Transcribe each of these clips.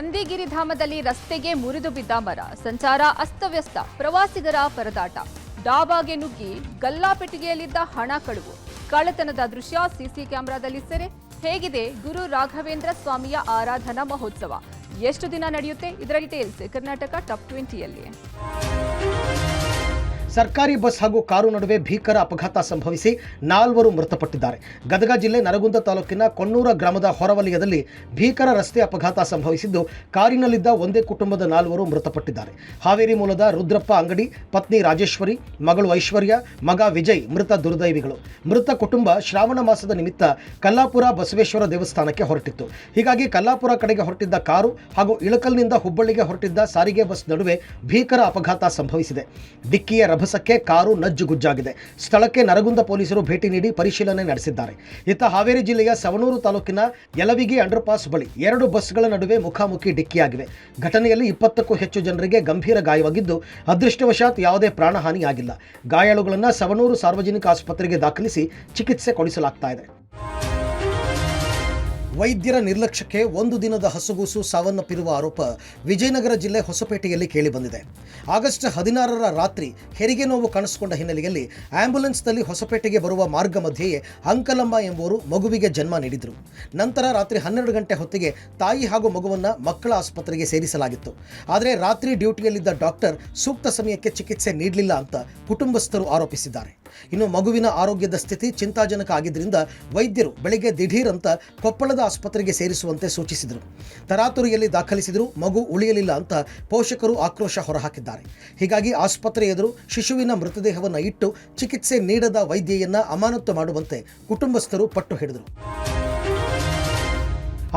ನಂದಿಗಿರಿಧಾಮದಲ್ಲಿ ರಸ್ತೆಗೆ ಮುರಿದು ಬಿದ್ದ ಮರ, ಸಂಚಾರ ಅಸ್ತವ್ಯಸ್ತ, ಪ್ರವಾಸಿಗರ ಪರದಾಟ. ಡಾಬಾಗೆ ನುಗ್ಗಿ ಗಲ್ಲಾಪೆಟ್ಟಿಗೆಯಲ್ಲಿದ್ದ ಹಣ ಕಳುವು. ಕಳ್ಳತನದ ದೃಶ್ಯ ಸಿಸಿ ಕ್ಯಾಮೆರಾದಲ್ಲಿ ಸೆರೆ. ಹೇಗಿದೆ ಗುರು ರಾಘವೇಂದ್ರ ಸ್ವಾಮಿಯ ಆರಾಧನಾ ಮಹೋತ್ಸವ? ಎಷ್ಟು ದಿನ ನಡೆಯುತ್ತೆ? ಇದರ ಡೀಟೇಲ್ಸ್ ಕರ್ನಾಟಕ ಟಾಪ್ 20ಯಲ್ಲಿ. ಸರ್ಕಾರಿ ಬಸ್ ಹಾಗೂ ಕಾರು ನಡುವೆ ಭೀಕರ ಅಪಘಾತ ಸಂಭವಿಸಿ 4 ಮೃತಪಟ್ಟಿದ್ದಾರೆ. ಗದಗ ಜಿಲ್ಲೆ ನರಗುಂದ ತಾಲೂಕಿನ ಕೊಣ್ಣೂರ ಗ್ರಾಮದ ಹೊರವಲಯದಲ್ಲಿ ಭೀಕರ ರಸ್ತೆ ಅಪಘಾತ ಸಂಭವಿಸಿದ್ದು, ಕಾರಿನಲ್ಲಿದ್ದ ಒಂದೇ ಕುಟುಂಬದ 4 ಮೃತಪಟ್ಟಿದ್ದಾರೆ. ಹಾವೇರಿ ಮೂಲದ ರುದ್ರಪ್ಪ ಅಂಗಡಿ, ಪತ್ನಿ ರಾಜೇಶ್ವರಿ, ಮಗಳು ಐಶ್ವರ್ಯ, ಮಗ ವಿಜಯ್ ಮೃತ ದುರ್ದೈವಿಗಳು. ಮೃತ ಕುಟುಂಬ ಶ್ರಾವಣ ಮಾಸದ ನಿಮಿತ್ತ ಕಲ್ಲಾಪುರ ಬಸವೇಶ್ವರ ದೇವಸ್ಥಾನಕ್ಕೆ ಹೊರಟಿತ್ತು. ಹೀಗಾಗಿ ಕಲ್ಲಾಪುರ ಕಡೆಗೆ ಹೊರಟಿದ್ದ ಕಾರು ಹಾಗೂ ಇಳಕಲ್ನಿಂದ ಹುಬ್ಬಳ್ಳಿಗೆ ಹೊರಟಿದ್ದ ಸಾರಿಗೆ ಬಸ್ ನಡುವೆ ಭೀಕರ ಅಪಘಾತ ಸಂಭವಿಸಿದೆ. ಡಿಕ್ಕಿಯ ರಭಸಕ್ಕೆ ಕಾರು ನಜ್ಜುಗುಜ್ಜಾಗಿದೆ. ಸ್ಥಳಕ್ಕೆ ನರಗುಂದ ಪೊಲೀಸರು ಭೇಟಿ ನೀಡಿ ಪರಿಶೀಲನೆ ನಡೆಸಿದ್ದಾರೆ. ಇತ್ತ ಹಾವೇರಿ ಜಿಲ್ಲೆಯ ಸವಣೂರು ತಾಲೂಕಿನ ಯಲವಿಗಿ ಅಂಡರ್ಪಾಸ್ ಬಳಿ 2 ಬಸ್ಗಳ ನಡುವೆ ಮುಖಾಮುಖಿ ಡಿಕ್ಕಿಯಾಗಿವೆ. ಘಟನೆಯಲ್ಲಿ 20ಕ್ಕೂ ಹೆಚ್ಚು ಜನರಿಗೆ ಗಂಭೀರ ಗಾಯವಾಗಿದ್ದು, ಅದೃಷ್ಟವಶಾತ್ ಯಾವುದೇ ಪ್ರಾಣಹಾನಿಯಾಗಿಲ್ಲ. ಗಾಯಾಳುಗಳನ್ನು ಸವಣೂರು ಸಾರ್ವಜನಿಕ ಆಸ್ಪತ್ರೆಗೆ ದಾಖಲಿಸಿ ಚಿಕಿತ್ಸೆ ಕೊಡಿಸಲಾಗ್ತಾ ಇದೆ. ವೈದ್ಯರ ನಿರ್ಲಕ್ಷ್ಯಕ್ಕೆ 1 ದಿನದ ಹಸುಗೂಸು ಸಾವನ್ನಪ್ಪಿರುವ ಆರೋಪ ವಿಜಯನಗರ ಜಿಲ್ಲೆ ಹೊಸಪೇಟೆಯಲ್ಲಿ ಕೇಳಿಬಂದಿದೆ. ಆಗಸ್ಟ್ 16ರ ರಾತ್ರಿ ಹೆರಿಗೆ ನೋವು ಕಾಣಿಸಿಕೊಂಡ ಹಿನ್ನೆಲೆಯಲ್ಲಿ ಆಂಬ್ಯುಲೆನ್ಸ್ನಲ್ಲಿ ಹೊಸಪೇಟೆಗೆ ಬರುವ ಮಾರ್ಗ ಮಧ್ಯೆಯೇ ಅಂಕಲಮ್ಮ ಎಂಬುವರು ಮಗುವಿಗೆ ಜನ್ಮ ನೀಡಿದರು. ನಂತರ ರಾತ್ರಿ 12 ಗಂಟೆ ಹೊತ್ತಿಗೆ ತಾಯಿ ಹಾಗೂ ಮಗುವನ್ನು ಮಕ್ಕಳ ಆಸ್ಪತ್ರೆಗೆ ಸೇರಿಸಲಾಗಿತ್ತು. ಆದರೆ ರಾತ್ರಿ ಡ್ಯೂಟಿಯಲ್ಲಿದ್ದ ಡಾಕ್ಟರ್ ಸೂಕ್ತ ಸಮಯಕ್ಕೆ ಚಿಕಿತ್ಸೆ ನೀಡಲಿಲ್ಲ ಅಂತ ಕುಟುಂಬಸ್ಥರು ಆರೋಪಿಸಿದ್ದಾರೆ. ಇನ್ನು ಮಗುವಿನ ಆರೋಗ್ಯದ ಸ್ಥಿತಿ ಚಿಂತಾಜನಕ ಆಗಿದ್ದರಿಂದ ವೈದ್ಯರು ಬೆಳಗ್ಗೆ ದಿಢೀರ್ ಅಂತ ಕೊಪ್ಪಳದ ಆಸ್ಪತ್ರೆಗೆ ಸೇರಿಸುವಂತೆ ಸೂಚಿಸಿದರು. ತರಾತುರಿಯಲ್ಲಿ ದಾಖಲಿಸಿದರೂ ಮಗು ಉಳಿಯಲಿಲ್ಲ ಅಂತ ಪೋಷಕರು ಆಕ್ರೋಶ ಹೊರಹಾಕಿದ್ದಾರೆ. ಹೀಗಾಗಿ ಆಸ್ಪತ್ರೆ ಎದುರು ಶಿಶುವಿನ ಮೃತದೇಹವನ್ನು ಇಟ್ಟು ಚಿಕಿತ್ಸೆ ನೀಡದ ವೈದ್ಯೆಯನ್ನ ಅಮಾನತು ಮಾಡುವಂತೆ ಕುಟುಂಬಸ್ಥರು ಪಟ್ಟು ಹಿಡಿದರು.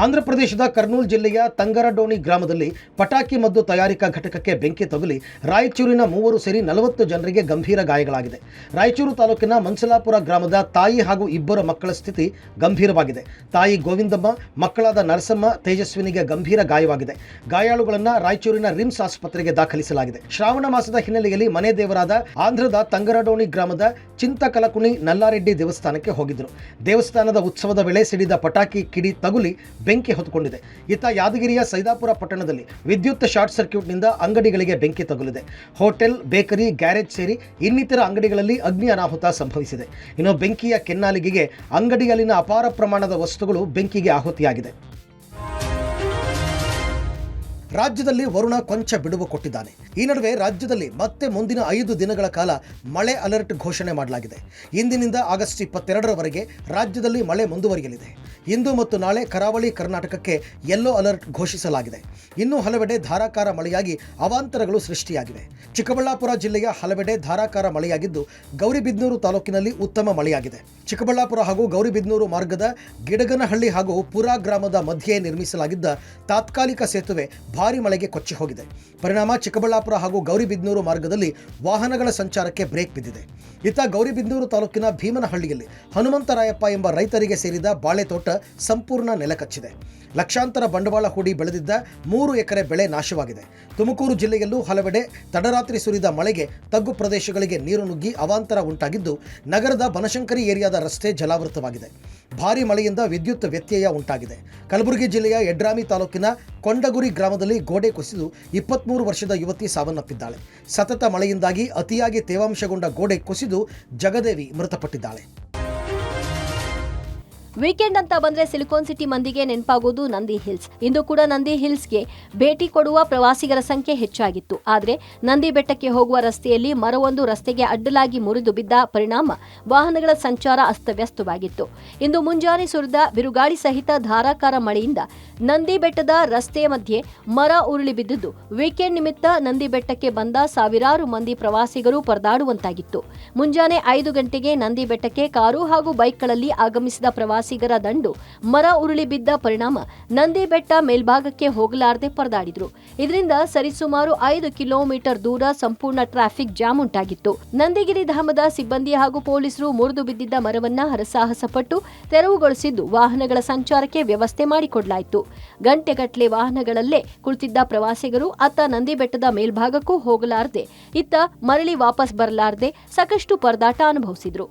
ಆಂಧ್ರಪ್ರದೇಶದ ಕರ್ನೂಲ್ ಜಿಲ್ಲೆಯ ತಂಗರಡೋಣಿ ಗ್ರಾಮದಲ್ಲಿ ಪಟಾಕಿ ಮದ್ದು ತಯಾರಿಕಾ ಘಟಕಕ್ಕೆ ಬೆಂಕಿ ತಗುಲಿ ರಾಯಚೂರಿನ 3 ಸೇರಿ 40 ಜನರಿಗೆ ಗಂಭೀರ ಗಾಯಗಳಾಗಿದೆ. ರಾಯಚೂರು ತಾಲೂಕಿನ ಮನ್ಸಲಾಪುರ ಗ್ರಾಮದ ತಾಯಿ ಹಾಗೂ 2 ಮಕ್ಕಳ ಸ್ಥಿತಿ ಗಂಭೀರವಾಗಿದೆ. ತಾಯಿ ಗೋವಿಂದಮ್ಮ, ಮಕ್ಕಳಾದ ನರಸಮ್ಮ, ತೇಜಸ್ವಿನಿಗೆ ಗಂಭೀರ ಗಾಯವಾಗಿದೆ. ಗಾಯಾಳುಗಳನ್ನು ರಾಯಚೂರಿನ ರಿಮ್ಸ್ ಆಸ್ಪತ್ರೆಗೆ ದಾಖಲಿಸಲಾಗಿದೆ. ಶ್ರಾವಣ ಮಾಸದ ಹಿನ್ನೆಲೆಯಲ್ಲಿ ಮನೆ ದೇವರಾದ ಆಂಧ್ರದ ತಂಗರಡೋಣಿ ಗ್ರಾಮದ ಚಿಂತಕಲಕುನಿ ನಲ್ಲಾರೆಡ್ಡಿ ದೇವಸ್ಥಾನಕ್ಕೆ ಹೋಗಿದ್ದರು. ದೇವಸ್ಥಾನದ ಉತ್ಸವದ ವೇಳೆ ಸಿಡಿದ ಪಟಾಕಿ ಕಿಡಿ ತಗುಲಿ ಬೆಂಕಿ ಹೊತ್ತುಕೊಂಡಿದೆ. ಇತ್ತ ಯಾದಗಿರಿಯ ಸೈದಾಪುರ ಪಟ್ಟಣದಲ್ಲಿ ವಿದ್ಯುತ್ ಶಾರ್ಟ್ ಸರ್ಕ್ಯೂಟ್ನಿಂದ ಅಂಗಡಿಗಳಿಗೆ ಬೆಂಕಿ ತಗುಲಿದೆ. ಹೋಟೆಲ್, ಬೇಕರಿ, ಗ್ಯಾರೇಜ್ ಸೇರಿ ಇನ್ನಿತರ ಅಂಗಡಿಗಳಲ್ಲಿ ಅಗ್ನಿ ಅನಾಹುತ ಸಂಭವಿಸಿದೆ. ಇನ್ನು ಬೆಂಕಿಯ ಕೆನ್ನಾಲಿಗೆಗೆ ಅಂಗಡಿಯಲ್ಲಿನ ಅಪಾರ ಪ್ರಮಾಣದ ವಸ್ತುಗಳು ಬೆಂಕಿಗೆ ಆಹುತಿಯಾಗಿದೆ. ರಾಜ್ಯದಲ್ಲಿ ವರುಣ ಕೊಂಚ ಬಿಡುವು ಕೊಟ್ಟಿದ್ದಾನೆ. ಈ ನಡುವೆ ರಾಜ್ಯದಲ್ಲಿ ಮತ್ತೆ ಮುಂದಿನ 5 ದಿನಗಳ ಕಾಲ ಮಳೆ ಅಲರ್ಟ್ ಘೋಷಣೆ ಮಾಡಲಾಗಿದೆ. ಇಂದಿನಿಂದ ಆಗಸ್ಟ್ 22ರವರೆಗೆ ರಾಜ್ಯದಲ್ಲಿ ಮಳೆ ಮುಂದುವರಿಯಲಿದೆ. ಇಂದು ಮತ್ತು ನಾಳೆ ಕರಾವಳಿ ಕರ್ನಾಟಕಕ್ಕೆ ಯೆಲ್ಲೋ ಅಲರ್ಟ್ ಘೋಷಿಸಲಾಗಿದೆ. ಇನ್ನೂ ಹಲವೆಡೆ ಧಾರಾಕಾರ ಮಳೆಯಾಗಿ ಅವಾಂತರಗಳು ಸೃಷ್ಟಿಯಾಗಿವೆ. ಚಿಕ್ಕಬಳ್ಳಾಪುರ ಜಿಲ್ಲೆಯ ಹಲವೆಡೆ ಧಾರಾಕಾರ ಮಳೆಯಾಗಿದ್ದು, ಗೌರಿಬಿದನೂರು ತಾಲೂಕಿನಲ್ಲಿ ಉತ್ತಮ ಮಳೆಯಾಗಿದೆ. ಚಿಕ್ಕಬಳ್ಳಾಪುರ ಹಾಗೂ ಗೌರಿಬಿದನೂರು ಮಾರ್ಗದ ಗಿಡಗನಹಳ್ಳಿ ಹಾಗೂ ಪುರಾ ಗ್ರಾಮದ ಮಧ್ಯೆ ನಿರ್ಮಿಸಲಾಗಿದ್ದ ತಾತ್ಕಾಲಿಕ ಸೇತುವೆ ಭಾರಿ ಮಳೆಗೆ ಕೊಚ್ಚಿ ಹೋಗಿದೆ. ಪರಿಣಾಮ ಚಿಕ್ಕಬಳ್ಳಾಪುರ ಹಾಗೂ ಗೌರಿಬಿದನೂರು ಮಾರ್ಗದಲ್ಲಿ ವಾಹನಗಳ ಸಂಚಾರಕ್ಕೆ ಬ್ರೇಕ್ ಬಿದ್ದಿದೆ. ಇತ್ತ ಗೌರಿಬಿದನೂರು ತಾಲೂಕಿನ ಭೀಮನಹಳ್ಳಿಯಲ್ಲಿ ಹನುಮಂತರಾಯಪ್ಪ ಎಂಬ ರೈತರಿಗೆ ಸೇರಿದ ಬಾಳೆ ತೋಟ ಸಂಪೂರ್ಣ ನೆಲಕಚ್ಚಿದೆ. ಲಕ್ಷಾಂತರ ಬಂಡವಾಳ ಹೂಡಿ ಬೆಳೆದಿದ್ದ 3 ಎಕರೆ ಬೆಳೆ ನಾಶವಾಗಿದೆ. ತುಮಕೂರು ಜಿಲ್ಲೆಯಲ್ಲೂ ಹಲವೆಡೆ ತಡರಾತ್ರಿ ಸುರಿದ ಮಳೆಗೆ ತಗ್ಗು ಪ್ರದೇಶಗಳಿಗೆ ನೀರು ನುಗ್ಗಿ ಅವಾಂತರ ಉಂಟಾಗಿದ್ದು, ನಗರದ ಬನಶಂಕರಿ ಏರಿಯಾದ ರಸ್ತೆ ಜಲಾವೃತವಾಗಿದೆ. ಭಾರೀ ಮಳೆಯಿಂದ ವಿದ್ಯುತ್ ವ್ಯತ್ಯಯ ಉಂಟಾಗಿದೆ. ಕಲಬುರಗಿ ಜಿಲ್ಲೆಯ ಯಡ್ರಾಮಿ ತಾಲೂಕಿನ ಕೊಂಡಗುರಿ ಗ್ರಾಮದಲ್ಲಿ ಗೋಡೆ ಕುಸಿದು 23 ವರ್ಷದ ಯುವತಿ ಸಾವನ್ನಪ್ಪಿದ್ದಾಳೆ. ಸತತ ಮಳೆಯಿಂದಾಗಿ ಅತಿಯಾಗಿ ತೇವಾಂಶಗೊಂಡ ಗೋಡೆ ಕುಸಿದು ಜಗದೇವಿ ಮೃತಪಟ್ಟಿದ್ದಾಳೆ. ವೀಕೆಂಡ್ ಅಂತ ಬಂದ್ರೆ ಸಿಲಿಕಾನ್ ಸಿಟಿ ಮಂದಿಗೆ ನೆನಪಾಗೋದು ನಂದಿ ಹಿಲ್ಸ್. ಇಂದು ಕೂಡ ನಂದಿ ಹಿಲ್ಸ್ಗೆ ಭೇಟಿ ಕೊಡುವ ಪ್ರವಾಸಿಗರ ಸಂಖ್ಯೆ ಹೆಚ್ಚಾಗಿತ್ತು. ಆದರೆ ನಂದಿ ಬೆಟ್ಟಕ್ಕೆ ಹೋಗುವ ರಸ್ತೆಯಲ್ಲಿ ಮರವೊಂದು ರಸ್ತೆಗೆ ಅಡ್ಡಲಾಗಿ ಮುರಿದು ಬಿದ್ದ ಪರಿಣಾಮ ವಾಹನಗಳ ಸಂಚಾರ ಅಸ್ತವ್ಯಸ್ತವಾಗಿತ್ತು. ಇಂದು ಮುಂಜಾನೆ ಸುರಿದ ಬಿರುಗಾಳಿ ಸಹಿತ ಧಾರಾಕಾರ ಮಳೆಯಿಂದ ನಂದಿ ಬೆಟ್ಟದ ರಸ್ತೆಯ ಮಧ್ಯೆ ಮರ ಉರುಳಿ ಬಿದ್ದಿದ್ದು, ವೀಕೆಂಡ್ ನಿಮಿತ್ತ ನಂದಿ ಬೆಟ್ಟಕ್ಕೆ ಬಂದ ಸಾವಿರಾರು ಮಂದಿ ಪ್ರವಾಸಿಗರು ಪರದಾಡುವಂತಾಗಿತ್ತು. ಮುಂಜಾನೆ 5 ಗಂಟೆಗೆ ನಂದಿ ಬೆಟ್ಟಕ್ಕೆ ಕಾರು ಹಾಗೂ ಬೈಕ್ಗಳಲ್ಲಿ ಆಗಮಿಸಿದ ಪ್ರವಾಸಿಗರ ದಂಡು ಮರ ಉರುಳಿ ಬಿದ್ದ ಪರಿಣಾಮ ನಂದಿ ಬೆಟ್ಟ ಮೇಲ್ಭಾಗಕ್ಕೆ ಹೋಗಲಾರದೆ ಪರದಾಡಿದ್ರು. ಇದರಿಂದ ಸರಿಸುಮಾರು 5 ಕಿಲೋಮೀಟರ್ ದೂರ ಸಂಪೂರ್ಣ ಟ್ರಾಫಿಕ್ ಜಾಮ್ ಉಂಟಾಗಿತ್ತು. ನಂದಿಗಿರಿಧಾಮದ ಸಿಬ್ಬಂದಿ ಹಾಗೂ ಪೊಲೀಸರು ಮುರಿದು ಬಿದ್ದಿದ್ದ ಮರವನ್ನ ಹರಸಾಹಸ ಪಟ್ಟು ತೆರವುಗೊಳಿಸಿದ್ದು, ವಾಹನಗಳ ಸಂಚಾರಕ್ಕೆ ವ್ಯವಸ್ಥೆ ಮಾಡಿಕೊಡಲಾಯಿತು. ಗಂಟೆಗಟ್ಟಲೆ ವಾಹನಗಳಲ್ಲೇ ಕುಳಿತಿದ್ದ ಪ್ರವಾಸಿಗರು ಅತ್ತ ನಂದಿ ಬೆಟ್ಟದ ಮೇಲ್ಭಾಗಕ್ಕೂ ಹೋಗಲಾರದೆ ಇತ್ತ ಮರಳಿ ವಾಪಸ್ ಬರಲಾರದೆ ಸಾಕಷ್ಟು ಪರದಾಟ ಅನುಭವಿಸಿದ್ರು.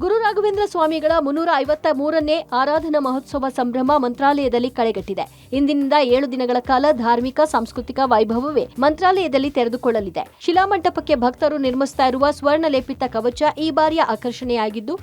ಗುರು ರಾಘವೇಂದ್ರ ಸ್ವಾಮಿಗಳ 353ನೇ ಆರಾಧನಾ ಮಹೋತ್ಸವ ಸಂಭ್ರಮ ಮಂತ್ರಾಲಯದಲ್ಲಿ ಕಳೆಗಟ್ಟಿದೆ. ಇಂದಿನಿಂದ 7 ದಿನಗಳ ಕಾಲ ಧಾರ್ಮಿಕ ಸಾಂಸ್ಕೃತಿಕ ವೈಭವವೇ ಮಂತ್ರಾಲಯದಲ್ಲಿ ತೆರೆದುಕೊಳ್ಳಲಿದೆ. ಶಿಲಾಮಂಟಪಕ್ಕೆ ಭಕ್ತರು ನಿರ್ಮಿಸ್ತಾ ಇರುವ ಸ್ವರ್ಣ ಲೇಪಿತ ಕವಚ ಈ ಬಾರಿಯ ಆಕರ್ಷಣೆಯಾಗಿದ್ದು,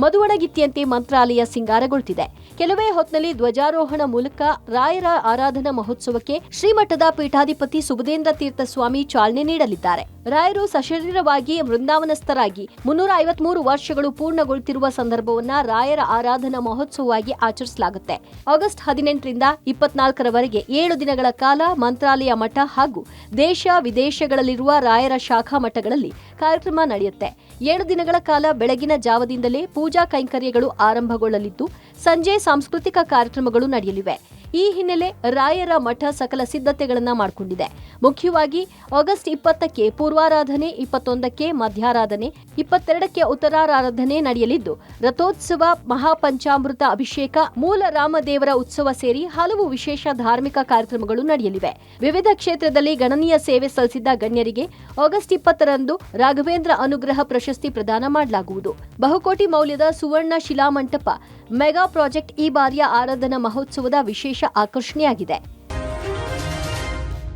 ಮಧುವಣಗಿತ್ತಿಯಂತೆ ಮಂತ್ರಾಲಯ ಸಿಂಗಾರಗೊಳ್ತಿದೆ. ಕೆಲವೇ ಹೊತ್ತಿನಲ್ಲಿ ಧ್ವಜಾರೋಹಣ ಮೂಲಕ ರಾಯರ ಆರಾಧನಾ ಮಹೋತ್ಸವಕ್ಕೆ ಶ್ರೀಮಠದ ಪೀಠಾಧಿಪತಿ ಸುಬುಧೇಂದ್ರ ತೀರ್ಥ ಸ್ವಾಮಿ ಚಾಲನೆ ನೀಡಲಿದ್ದಾರೆ. ರಾಯರು ಸಶರೀರವಾಗಿ ವೃಂದಾವನಸ್ಥರಾಗಿ 353 ವರ್ಷಗಳು ಪೂರ್ಣಗೊಳ್ತಿರುವ ಸಂದರ್ಭವನ್ನ ರಾಯರ ಆರಾಧನಾ ಮಹೋತ್ಸವವಾಗಿ ಆಚರಿಸಲಾಗುತ್ತೆ. ಆಗಸ್ಟ್ 18ರಿಂದ 24ರವರೆಗೆ 7 ದಿನಗಳ ಕಾಲ ಮಂತ್ರಾಲಯ ಮಠ ಹಾಗೂ ದೇಶ ವಿದೇಶಗಳಲ್ಲಿರುವ ರಾಯರ ಶಾಖಾ ಮಠಗಳಲ್ಲಿ ಕಾರ್ಯಕ್ರಮ ನಡೆಯುತ್ತೆ. 7 ದಿನಗಳ ಕಾಲ ಬೆಳಗಿನ ಜಾವದಿಂದಲೇ ಪೂಜಾ ಕೈಂಕರ್ಯಗಳು ಆರಂಭಗೊಳ್ಳಲಿದ್ದು, ಸಂಜೆ ಸಾಂಸ್ಕೃತಿಕ ಕಾರ್ಯಕ್ರಮಗಳು ನಡೆಯಲಿವೆ. ಈ ಹಿನ್ನೆಲೆ ರಾಯರ ಮಠ ಸಕಲ ಸಿದ್ಧತೆಗಳನ್ನು ಮಾಡಿಕೊಂಡಿದೆ. ಮುಖ್ಯವಾಗಿ ಆಗಸ್ಟ್ 20ಕ್ಕೆ ಪೂರ್ವಾರಾಧನೆ, 21ಕ್ಕೆ ಮಧ್ಯಾರಾಧನೆ, 22ಕ್ಕೆ ಉತ್ತರಾರಾಧನೆ ನಡೆಯಲಿದ್ದು, ರಥೋತ್ಸವ, ಮಹಾಪಂಚಾಮೃತ ಅಭಿಷೇಕ, ಮೂಲ ರಾಮದೇವರ ಉತ್ಸವ ಸೇರಿ ಹಲವು ವಿಶೇಷ ಧಾರ್ಮಿಕ ಕಾರ್ಯಕ್ರಮಗಳು ನಡೆಯಲಿವೆ. ವಿವಿಧ ಕ್ಷೇತ್ರದಲ್ಲಿ ಗಣನೀಯ ಸೇವೆ ಸಲ್ಲಿಸಿದ್ದ ಗಣ್ಯರಿಗೆ ಆಗಸ್ಟ್ 20ರಂದು ರಾಘವೇಂದ್ರ ಅನುಗ್ರಹ ಪ್ರಶಸ್ತಿ ಪ್ರದಾನ ಮಾಡಲಾಗುವುದು. ಬಹುಕೋಟಿ ಮೌಲ್ಯದ ಸುವರ್ಣ ಶಿಲಾಮಂಟಪ ಮೆಗಾ ಪ್ರಾಜೆಕ್ಟ್ ಈ ಬಾರಿಯ ಆರಾಧನಾ ಮಹೋತ್ಸವದ ವಿಶೇಷ ಆಕರ್ಷಣೆಯಾಗಿದೆ.